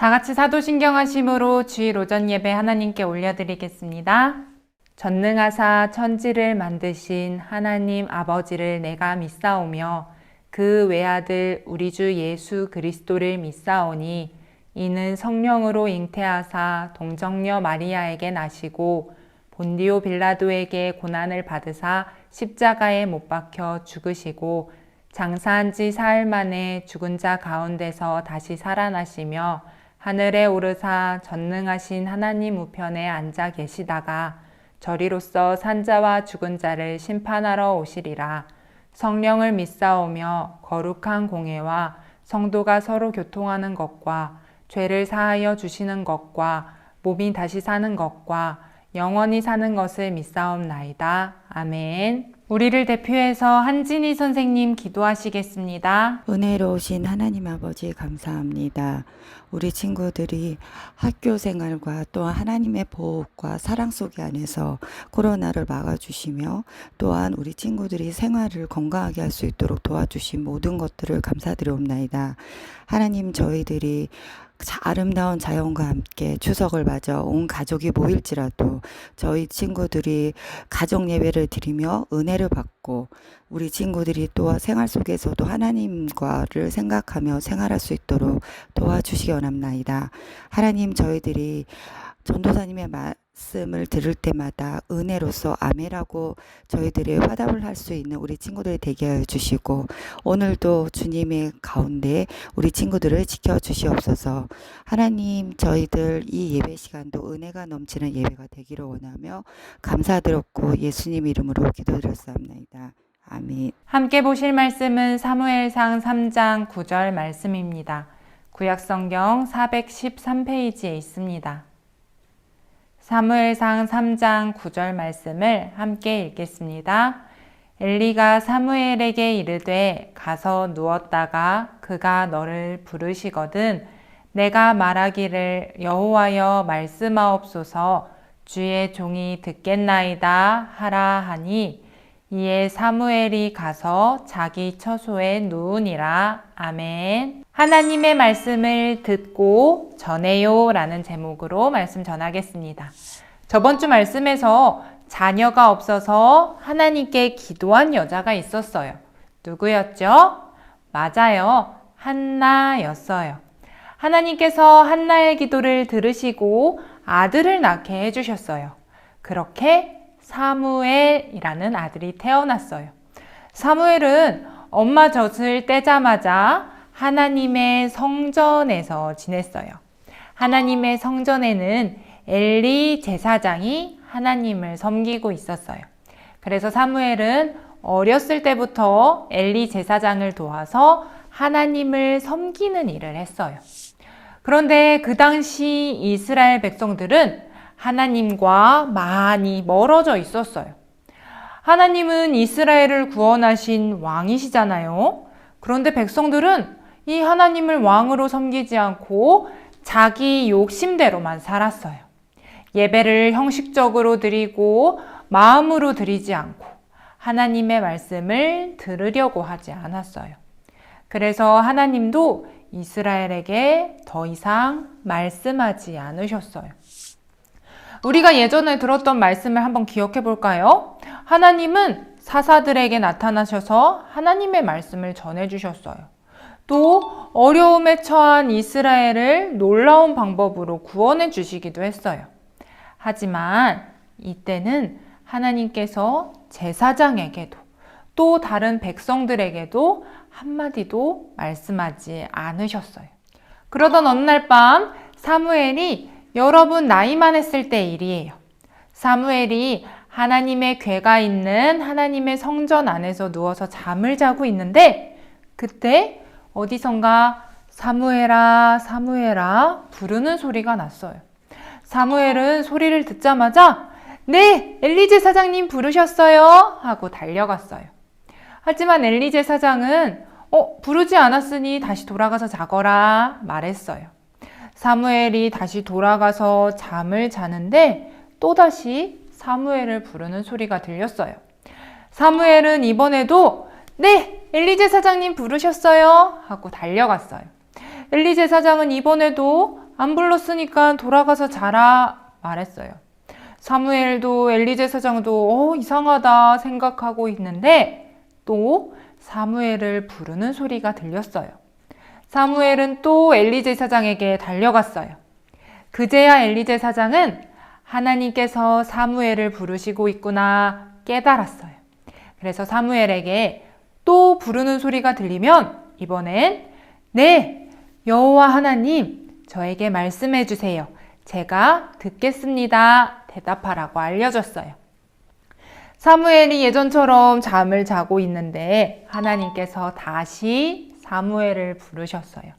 다 같이 사도신경 하심으로 주일 오전 예배 하나님께 올려드리겠습니다. 전능하사 천지를 만드신 하나님 아버지를 내가 믿사오며 그 외아들 우리 주 예수 그리스도를 믿사오니 이는 성령으로 잉태하사 동정녀 마리아에게 나시고 본디오 빌라도에게 고난을 받으사 십자가에 못 박혀 죽으시고 장사한 지 사흘 만에 죽은 자 가운데서 다시 살아나시며 하늘에 오르사 전능하신 하나님 우편에 앉아 계시다가 저리로서 산자와 죽은 자를 심판하러 오시리라. 성령을 믿사오며 거룩한 공회와 성도가 서로 교통하는 것과 죄를 사하여 주시는 것과 몸이 다시 사는 것과 영원히 사는 것을 믿사옵나이다. 아멘. 우리를 대표해서 한진희 선생님 기도하시겠습니다. 은혜로우신 하나님 아버지 감사합니다. 우리 친구들이 학교 생활과 또한 하나님의 보호과 사랑 속에 안에서 코로나를 막아주시며 또한 우리 친구들이 생활을 건강하게 할 수 있도록 도와주신 모든 것들을 감사드리옵나이다. 하나님, 저희들이 아름다운 자연과 함께 추석을 맞아 온 가족이 모일지라도 저희 친구들이 가정 예배를 드리며 은혜를 받고 우리 친구들이 또 생활 속에서도 하나님과를 생각하며 생활할 수 있도록 도와주시기 원합나이다. 하나님, 저희들이 전도사님의 말씀을 들을 때마다 은혜로서 아멘하고 저희들이 화답을 할 수 있는 우리 친구들이 되게 하여 주시고 오늘도 주님의 가운데 우리 친구들을 지켜주시옵소서. 하나님, 저희들 이 예배 시간도 은혜가 넘치는 예배가 되기를 원하며 감사드렸고 예수님 이름으로 기도드렸사옵나이다. 아멘. 함께 보실 말씀은 사무엘상 3장 9절 말씀입니다. 구약성경 413페이지에 있습니다. 사무엘상 3장 9절 말씀을 함께 읽겠습니다. 엘리가 사무엘에게 이르되 가서 누웠다가 그가 너를 부르시거든 내가 말하기를 여호와여 말씀하옵소서 주의 종이 듣겠나이다 하라 하니 이에 사무엘이 가서 자기 처소에 누우니라. 아멘. 하나님의 말씀을 듣고 전해요 라는 제목으로 말씀 전하겠습니다. 저번 주 말씀에서 자녀가 없어서 하나님께 기도한 여자가 있었어요. 누구였죠? 맞아요. 한나였어요. 하나님께서 한나의 기도를 들으시고 아들을 낳게 해주셨어요. 그렇게 사무엘이라는 아들이 태어났어요. 사무엘은 엄마 젖을 떼자마자 하나님의 성전에서 지냈어요. 하나님의 성전에는 엘리 제사장이 하나님을 섬기고 있었어요. 그래서 사무엘은 어렸을 때부터 엘리 제사장을 도와서 하나님을 섬기는 일을 했어요. 그런데 그 당시 이스라엘 백성들은 하나님과 많이 멀어져 있었어요. 하나님은 이스라엘을 구원하신 왕이시잖아요. 그런데 백성들은 이 하나님을 왕으로 섬기지 않고 자기 욕심대로만 살았어요. 예배를 형식적으로 드리고 마음으로 드리지 않고 하나님의 말씀을 들으려고 하지 않았어요. 그래서 하나님도 이스라엘에게 더 이상 말씀하지 않으셨어요. 우리가 예전에 들었던 말씀을 한번 기억해 볼까요? 하나님은 사사들에게 나타나셔서 하나님의 말씀을 전해주셨어요. 또 어려움에 처한 이스라엘을 놀라운 방법으로 구원해 주시기도 했어요. 하지만 이때는 하나님께서 제사장에게도 또 다른 백성들에게도 한마디도 말씀하지 않으셨어요. 그러던 어느 날 밤 사무엘이 여러분 나이만 했을 때 일이에요. 사무엘이 하나님의 궤가 있는 하나님의 성전 안에서 누워서 잠을 자고 있는데 그때 어디선가 사무엘아 사무엘아 부르는 소리가 났어요. 사무엘은 소리를 듣자마자 네, 엘리 제사장님 부르셨어요 하고 달려갔어요. 하지만 엘리 제사장은 부르지 않았으니 다시 돌아가서 자거라 말했어요. 사무엘이 다시 돌아가서 잠을 자는데 또다시 사무엘을 부르는 소리가 들렸어요. 사무엘은 이번에도 네, 엘리 제사장님 부르셨어요 하고 달려갔어요. 엘리 제사장은 이번에도 안 불렀으니까 돌아가서 자라 말했어요. 사무엘도 엘리 제사장도 이상하다 생각하고 있는데 또 사무엘을 부르는 소리가 들렸어요. 사무엘은 또 엘리 제사장에게 달려갔어요. 그제야 엘리 제사장은 하나님께서 사무엘을 부르시고 있구나 깨달았어요. 그래서 사무엘에게 또 부르는 소리가 들리면 이번엔 네, 여호와 하나님 저에게 말씀해 주세요. 제가 듣겠습니다. 대답하라고 알려줬어요. 사무엘이 예전처럼 잠을 자고 있는데 하나님께서 다시 사무엘을 부르셨어요.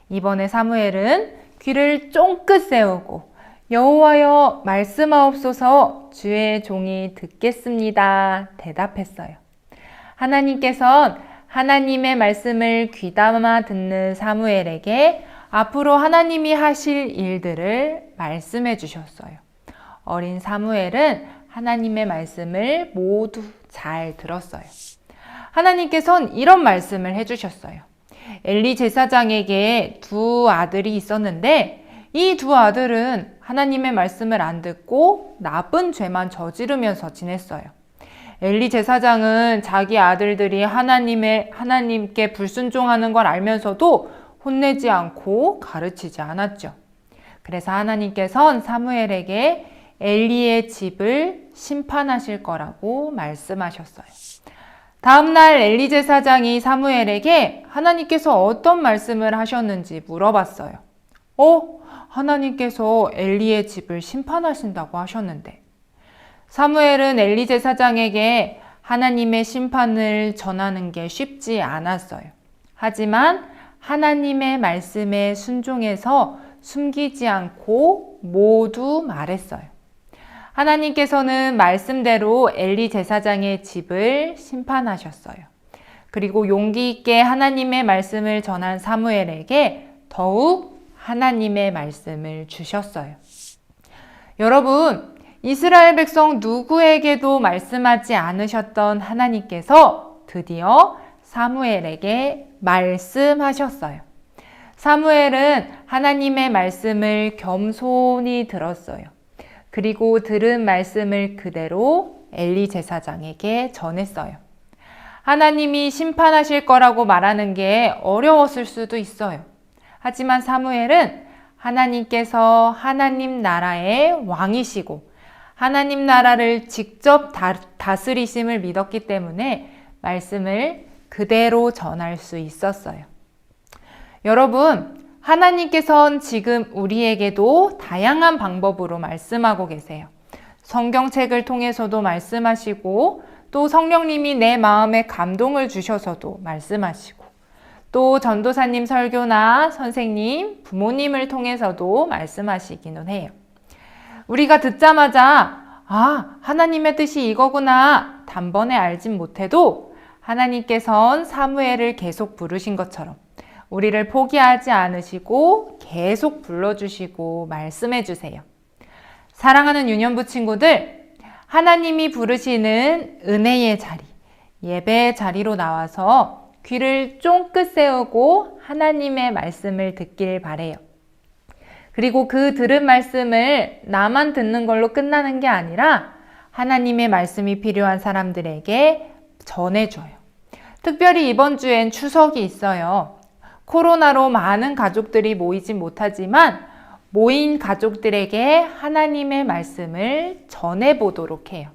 이번에 사무엘은 귀를 쫑긋 세우고 여호와여 말씀하옵소서 주의 종이 듣겠습니다. 대답했어요. 하나님께서는 하나님의 말씀을 귀담아 듣는 사무엘에게 앞으로 하나님이 하실 일들을 말씀해 주셨어요. 어린 사무엘은 하나님의 말씀을 모두 잘 들었어요. 하나님께서는 이런 말씀을 해주셨어요. 엘리 제사장에게 두 아들이 있었는데 이 두 아들은 하나님의 말씀을 안 듣고 나쁜 죄만 저지르면서 지냈어요. 엘리 제사장은 자기 아들들이 하나님께 불순종하는 걸 알면서도 혼내지 않고 가르치지 않았죠. 그래서 하나님께서는 사무엘에게 엘리의 집을 심판하실 거라고 말씀하셨어요. 다음날 엘리 제사장이 사무엘에게 하나님께서 어떤 말씀을 하셨는지 물어봤어요. 하나님께서 엘리의 집을 심판하신다고 하셨는데. 사무엘은 엘리 제사장에게 하나님의 심판을 전하는 게 쉽지 않았어요. 하지만 하나님의 말씀에 순종해서 숨기지 않고 모두 말했어요. 하나님께서는 말씀대로 엘리 제사장의 집을 심판하셨어요. 그리고 용기 있게 하나님의 말씀을 전한 사무엘에게 더욱 하나님의 말씀을 주셨어요. 여러분, 이스라엘 백성 누구에게도 말씀하지 않으셨던 하나님께서 드디어 사무엘에게 말씀하셨어요. 사무엘은 하나님의 말씀을 겸손히 들었어요. 그리고 들은 말씀을 그대로 엘리 제사장에게 전했어요. 하나님이 심판하실 거라고 말하는 게 어려웠을 수도 있어요. 하지만 사무엘은 하나님께서 하나님 나라의 왕이시고 하나님 나라를 직접 다스리심을 믿었기 때문에 말씀을 그대로 전할 수 있었어요. 여러분, 하나님께서는 지금 우리에게도 다양한 방법으로 말씀하고 계세요. 성경책을 통해서도 말씀하시고 또 성령님이 내 마음에 감동을 주셔서도 말씀하시고 또 전도사님 설교나 선생님, 부모님을 통해서도 말씀하시기는 해요. 우리가 듣자마자 하나님의 뜻이 이거구나 단번에 알진 못해도 하나님께서는 사무엘을 계속 부르신 것처럼 우리를 포기하지 않으시고 계속 불러주시고 말씀해 주세요. 사랑하는 유년부 친구들, 하나님이 부르시는 은혜의 자리, 예배의 자리로 나와서 귀를 쫑긋 세우고 하나님의 말씀을 듣길 바래요. 그리고 그 들은 말씀을 나만 듣는 걸로 끝나는 게 아니라 하나님의 말씀이 필요한 사람들에게 전해줘요. 특별히 이번 주엔 추석이 있어요. 코로나로 많은 가족들이 모이지 못하지만 모인 가족들에게 하나님의 말씀을 전해보도록 해요.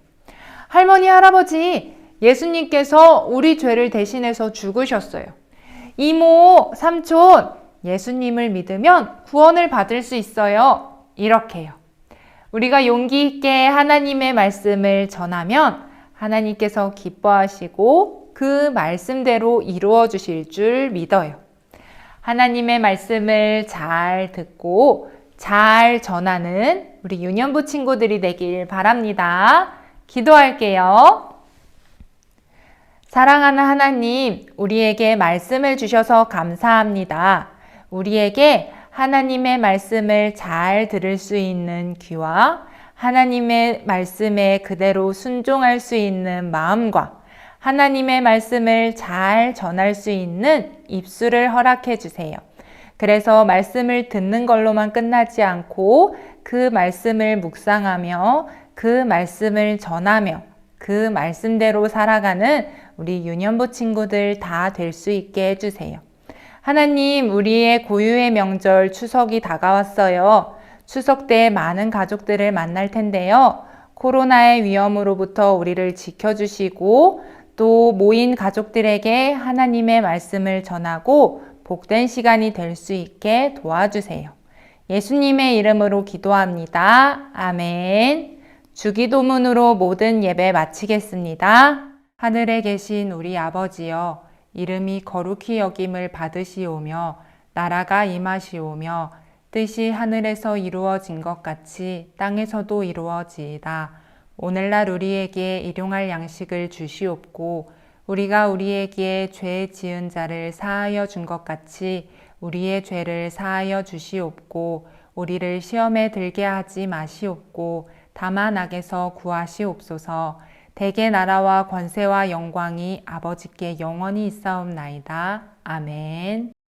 할머니, 할아버지, 예수님께서 우리 죄를 대신해서 죽으셨어요. 이모, 삼촌, 예수님을 믿으면 구원을 받을 수 있어요. 이렇게요. 우리가 용기 있게 하나님의 말씀을 전하면 하나님께서 기뻐하시고 그 말씀대로 이루어 주실 줄 믿어요. 하나님의 말씀을 잘 듣고 잘 전하는 우리 유년부 친구들이 되길 바랍니다. 기도할게요. 사랑하는 하나님, 우리에게 말씀을 주셔서 감사합니다. 우리에게 하나님의 말씀을 잘 들을 수 있는 귀와 하나님의 말씀에 그대로 순종할 수 있는 마음과 하나님의 말씀을 잘 전할 수 있는 입술을 허락해 주세요. 그래서 말씀을 듣는 걸로만 끝나지 않고 그 말씀을 묵상하며 그 말씀을 전하며 그 말씀대로 살아가는 우리 유년부 친구들 다 될 수 있게 해주세요. 하나님, 우리의 고유의 명절 추석이 다가왔어요. 추석 때 많은 가족들을 만날 텐데요. 코로나의 위험으로부터 우리를 지켜주시고 또 모인 가족들에게 하나님의 말씀을 전하고 복된 시간이 될 수 있게 도와주세요. 예수님의 이름으로 기도합니다. 아멘. 주기도문으로 모든 예배 마치겠습니다. 하늘에 계신 우리 아버지여, 이름이 거룩히 여김을 받으시오며 나라가 임하시오며 뜻이 하늘에서 이루어진 것 같이 땅에서도 이루어지이다. 오늘날 우리에게 일용할 양식을 주시옵고 우리가 우리에게 죄 지은 자를 사하여 준 것 같이 우리의 죄를 사하여 주시옵고 우리를 시험에 들게 하지 마시옵고 다만 악에서 구하시옵소서. 대개 나라와 권세와 영광이 아버지께 영원히 있사옵나이다. 아멘.